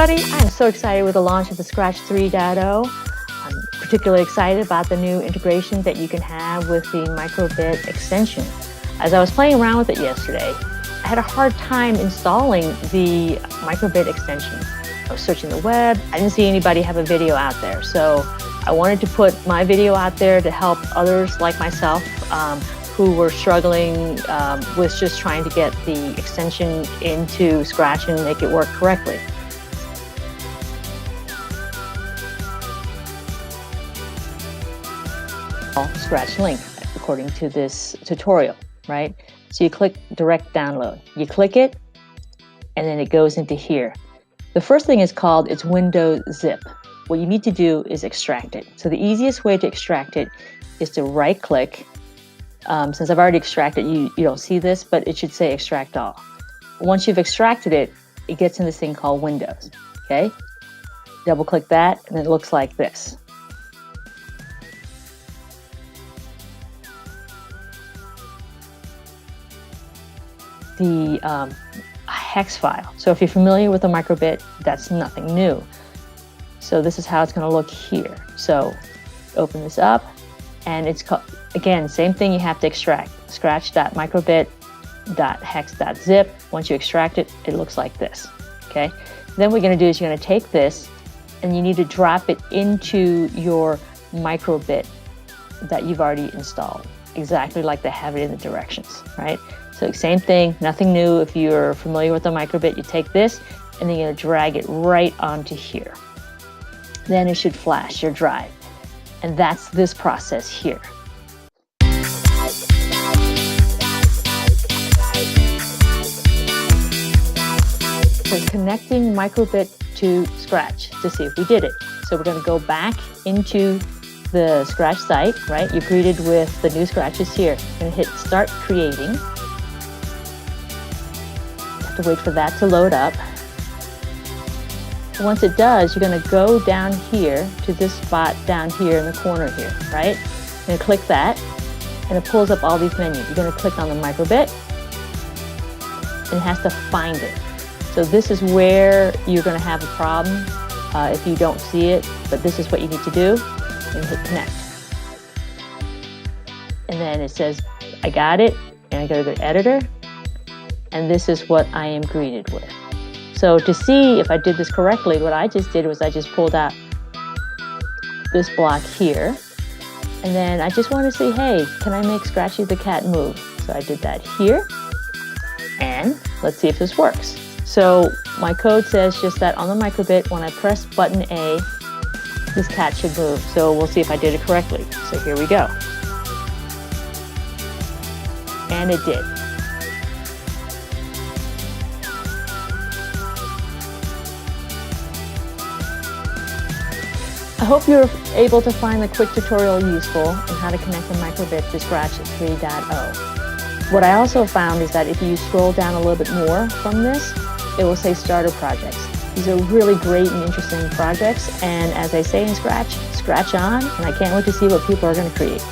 everybody. I'm so excited with the launch of the Scratch 3.0. I'm particularly excited about the new integration that you can have with the micro:bit extension. As I was playing around with it yesterday, I had a hard time installing the micro:bit extension. I was searching the web. I didn't see anybody have a video out there. So I wanted to put my video out there to help others like myself who were struggling with just trying to get the extension into Scratch and make it work correctly. Scratch link according to this tutorial, right? So you click direct download. You click it and then it goes into here. The first thing is called its Windows zip. What you need to do is extract it. So the easiest way to extract it is to right click. Since I've already extracted, you don't see this, but it should say extract all. Once you've extracted it, it gets in this thing called Windows, okay? Double click that and it looks like this. The hex file. So if you're familiar with the micro:bit, that's nothing new. So this is how it's going to look here. So open this up and it's called, again, same thing, you have to extract. Scratch.micro:bit.hex.zip. Once you extract it, it looks like this, okay? Then what you're going to do is you're going to take this and you need to drop it into your micro:bit that you've already installed, exactly like they have it in the directions, right? So same thing, nothing new. If you're familiar with the micro:bit, you take this and then you're going to drag it right onto here. Then it should flash your drive. And that's this process here. So connecting micro:bit to Scratch to see if we did it. So we're going to go back into the Scratch site, right? You're greeted with the new Scratches here. You're going to hit Start Creating. Have to wait for that to load up. Once it does, you're going to go down here to this spot down here in the corner here, right? You're going to click that, and it pulls up all these menus. You're going to click on the micro:bit, and it has to find it. So this is where you're going to have a problem if you don't see it, but this is what you need to do, and hit Connect. And then it says, I got it, and I go to the editor, and this is what I am greeted with. So to see if I did this correctly, what I just did was I just pulled out this block here, and then I just want to say, hey, can I make Scratchy the cat move? So I did that here, and let's see if this works. So my code says just that on the micro:bit, when I press button A, this cat should move. So we'll see if I did it correctly. So here we go. And it did. I hope you're able to find the quick tutorial useful on how to connect the micro:bit to Scratch 3.0. What I also found is that if you scroll down a little bit more from this, it will say starter projects. These are really great and interesting projects, and as I say in Scratch, scratch on, and I can't wait to see what people are going to create.